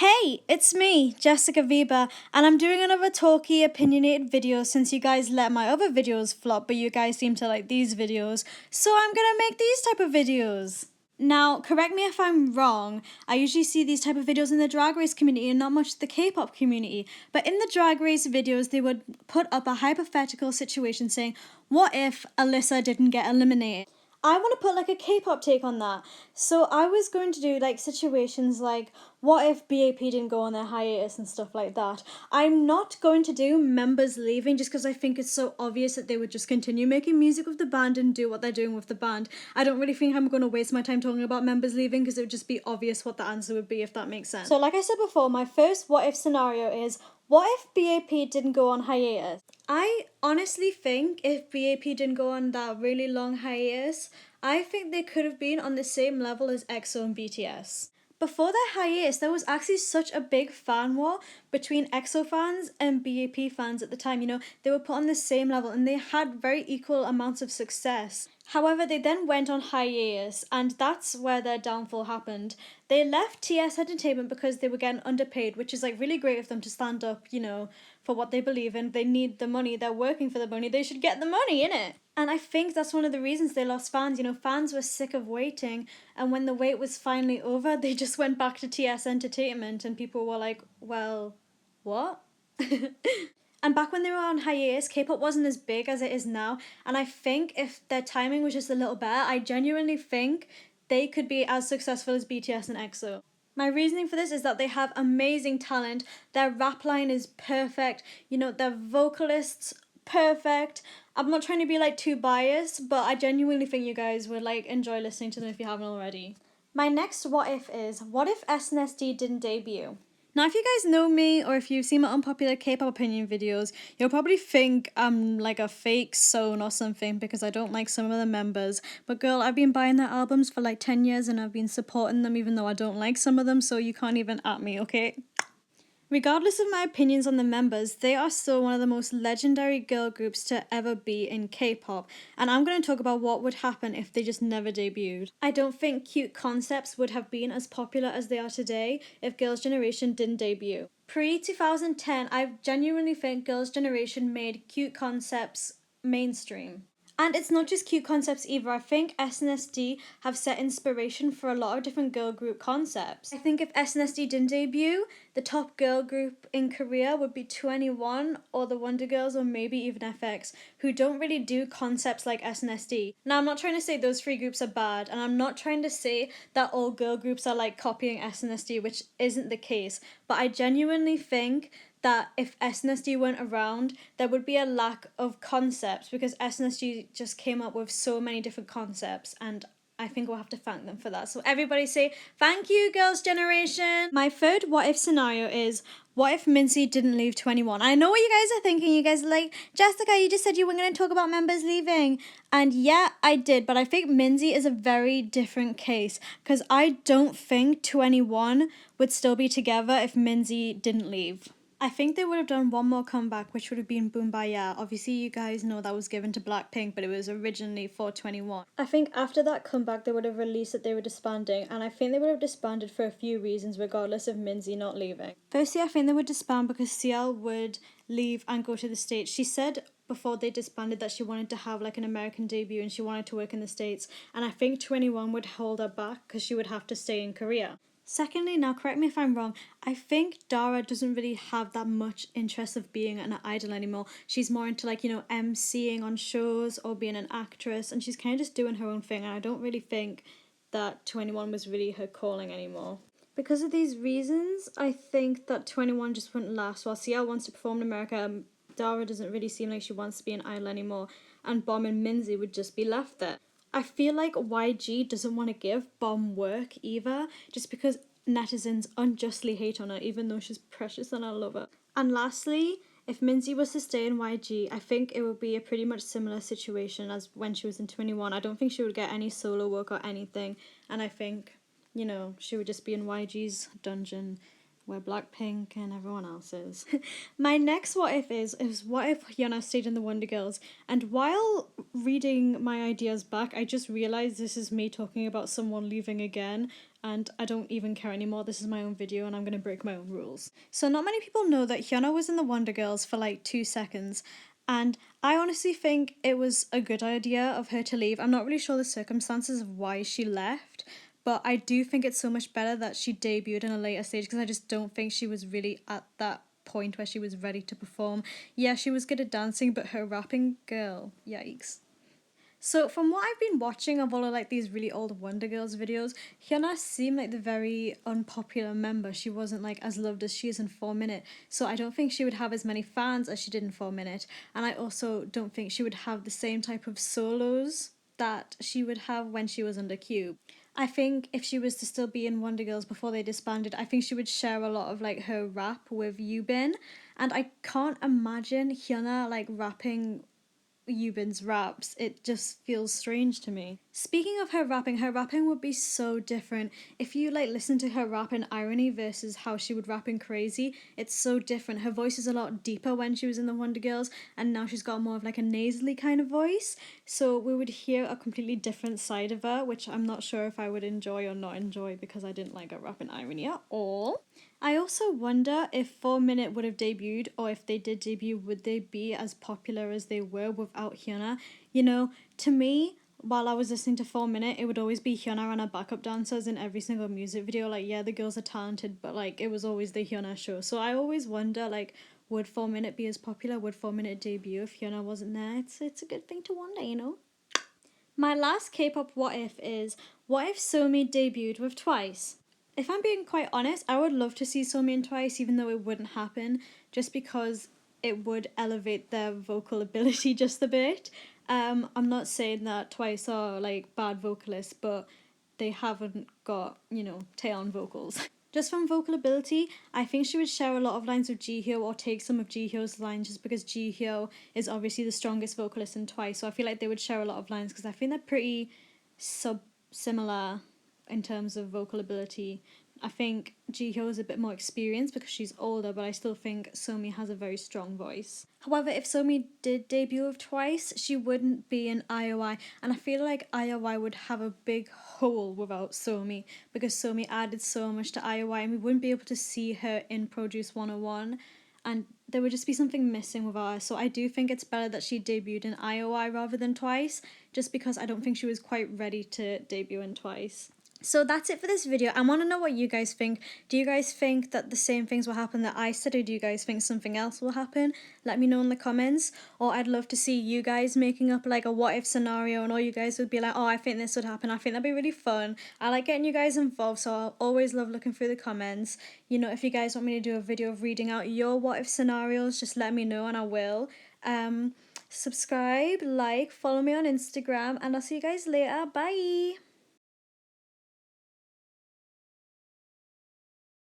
Hey, it's me, Jessica Weber, and I'm doing another talky, opinionated video since you guys let my other videos flop, but you guys seem to like these videos, so I'm gonna make these type of videos. Now, correct me if I'm wrong, I usually see these type of videos in the Drag Race community and not much the K-pop community, but in the Drag Race videos, they would put up a hypothetical situation saying, what if Alyssa didn't get eliminated? I want to put like a K-pop take on that. So I was going to do like situations like what if B.A.P didn't go on their hiatus and stuff like that. I'm not going to do members leaving just because I think it's so obvious that they would just continue making music with the band and do what they're doing with the band. I don't really think I'm going to waste my time talking about members leaving because it would just be obvious what the answer would be if that makes sense. So like I said before, my first what if scenario is what if B.A.P didn't go on hiatus? I honestly think if B.A.P didn't go on that really long hiatus, I think they could have been on the same level as EXO and BTS. Before their hiatus, there was actually such a big fan war between EXO fans and B.A.P fans at the time. You know, they were put on the same level and they had very equal amounts of success. However, they then went on hiatus, and that's where their downfall happened. They left TS Entertainment because they were getting underpaid, which is like really great of them to stand up, you know, for what they believe in. They need the money, they're working for the money, they should get the money, innit? And I think that's one of the reasons they lost fans. You know, fans were sick of waiting, and when the wait was finally over, they just went back to TS Entertainment, and people were like, well, what? And back when they were on hiatus, K-pop wasn't as big as it is now, and I think if their timing was just a little better, I genuinely think they could be as successful as BTS and EXO. My reasoning for this is that they have amazing talent, their rap line is perfect, you know, their vocalists, perfect. I'm not trying to be like too biased, but I genuinely think you guys would like enjoy listening to them if you haven't already. My next what if is, what if SNSD didn't debut? Now, if you guys know me or if you've seen my unpopular K-pop opinion videos, you'll probably think I'm like a fake Somi or something because I don't like some of the members. But girl, I've been buying their albums for like 10 years and I've been supporting them even though I don't like some of them, so you can't even at me, okay? Regardless of my opinions on the members, they are still one of the most legendary girl groups to ever be in K-pop, and I'm going to talk about what would happen if they just never debuted. I don't think Cute Concepts would have been as popular as they are today if Girls' Generation didn't debut. Pre-2010, I genuinely think Girls' Generation made Cute Concepts mainstream. And it's not just Cute Concepts either. I think SNSD have set inspiration for a lot of different girl group concepts. I think if SNSD didn't debut, the top girl group in Korea would be 21 or the Wonder Girls or maybe even FX, who don't really do concepts like SNSD. Now, I'm not trying to say those three groups are bad, and I'm not trying to say that all girl groups are like copying SNSD, which isn't the case, but I genuinely think that if SNSD weren't around, there would be a lack of concepts because SNSD just came up with so many different concepts, and I think we'll have to thank them for that. So everybody say, thank you, Girls' Generation! My third what if scenario is, what if Minzy didn't leave 21? I know what you guys are thinking. You guys are like, Jessica, you just said you weren't going to talk about members leaving. And yeah, I did, but I think Minzy is a very different case because I don't think 21 would still be together if Minzy didn't leave. I think they would have done one more comeback, which would have been Boom Baya. Obviously, you guys know that was given to Blackpink, but it was originally for 21. I think after that comeback, they would have released that they were disbanding, and I think they would have disbanded for a few reasons, regardless of Minzy not leaving. Firstly, I think they would disband because CL would leave and go to the States. She said before they disbanded that she wanted to have like an American debut and she wanted to work in the States, and I think 21 would hold her back because she would have to stay in Korea. Secondly, now correct me if I'm wrong, I think Dara doesn't really have that much interest of being an idol anymore. She's more into like, you know, MCing on shows or being an actress, and she's kind of just doing her own thing, and I don't really think that 21 was really her calling anymore. Because of these reasons, I think that 21 just wouldn't last. While CL wants to perform in America, Dara doesn't really seem like she wants to be an idol anymore, and Bomb and Minzy would just be left there. I feel like YG doesn't want to give Bomb work either, just because netizens unjustly hate on her, even though she's precious and I love her. And lastly, if Minzy was to stay in YG, I think it would be a pretty much similar situation as when she was in 21. I don't think she would get any solo work or anything, and I think, you know, she would just be in YG's dungeon where Blackpink and everyone else is. My next what if is what if Hyuna stayed in the Wonder Girls? And while reading my ideas back, I just realised this is me talking about someone leaving again. and I don't even care anymore. This is my own video and I'm going to break my own rules. So not many people know that Hyuna was in the Wonder Girls for like 2 seconds, and I honestly think it was a good idea of her to leave. I'm not really sure the circumstances of why she left, but I do think it's so much better that she debuted in a later stage, because I just don't think she was really at that point where she was ready to perform. Yeah, she was good at dancing, but her rapping, girl, yikes. So from what I've been watching of all of like these really old Wonder Girls videos, Hyuna seemed like the very unpopular member. She wasn't like as loved as she is in 4 Minute. So I don't think she would have as many fans as she did in 4 Minute. And I also don't think she would have the same type of solos that she would have when she was under Cube. I think if she was to still be in Wonder Girls before they disbanded, I think she would share a lot of like her rap with Yubin. And I can't imagine Hyuna like rapping Yubin's raps. It just feels strange to me. Speaking of her rapping would be so different. If you like listen to her rap in Irony versus how she would rap in Crazy, it's so different. Her voice is a lot deeper when she was in the Wonder Girls, and now she's got more of like a nasally kind of voice. So we would hear a completely different side of her, which I'm not sure if I would enjoy or not enjoy, because I didn't like her rap in Irony at all. I also wonder if 4 Minute would have debuted, or if they did debut, would they be as popular as they were without Hyuna? You know, to me, while I was listening to 4 Minute, it would always be Hyuna and her backup dancers in every single music video. Like, yeah, the girls are talented, but like, it was always the Hyuna show. So I always wonder, like, would 4 Minute be as popular? Would 4 Minute debut if Hyuna wasn't there? It's a good thing to wonder, you know? My last K-pop what if is, what if Somi debuted with Twice? If I'm being quite honest, I would love to see Somi and Twice, even though it wouldn't happen, just because it would elevate their vocal ability just a bit. I'm not saying that Twice are like bad vocalists, but they haven't got, you know, Taeyeon vocals. Just from vocal ability, I think she would share a lot of lines with Jihyo, or take some of Jihyo's lines, just because Jihyo is obviously the strongest vocalist in Twice. So I feel like they would share a lot of lines, because I think they're pretty similar in terms of vocal ability. I think Jihyo is a bit more experienced because she's older, but I still think Somi has a very strong voice. However, if Somi did debut with Twice, she wouldn't be in IOI, and I feel like IOI would have a big hole without Somi, because Somi added so much to IOI, and we wouldn't be able to see her in Produce 101, and there would just be something missing with her. So I do think it's better that she debuted in IOI rather than Twice, just because I don't think she was quite ready to debut in Twice. So that's it for this video. I want to know what you guys think. Do you guys think that the same things will happen that I said, or do you guys think something else will happen? Let me know in the comments. Or I'd love to see you guys making up like a what if scenario, and all you guys would be like, oh, I think this would happen. I think that'd be really fun. I like getting you guys involved, so I'll always love looking through the comments. You know, if you guys want me to do a video of reading out your what if scenarios, just let me know and I will. Subscribe, like, follow me on Instagram, and I'll see you guys later. Bye!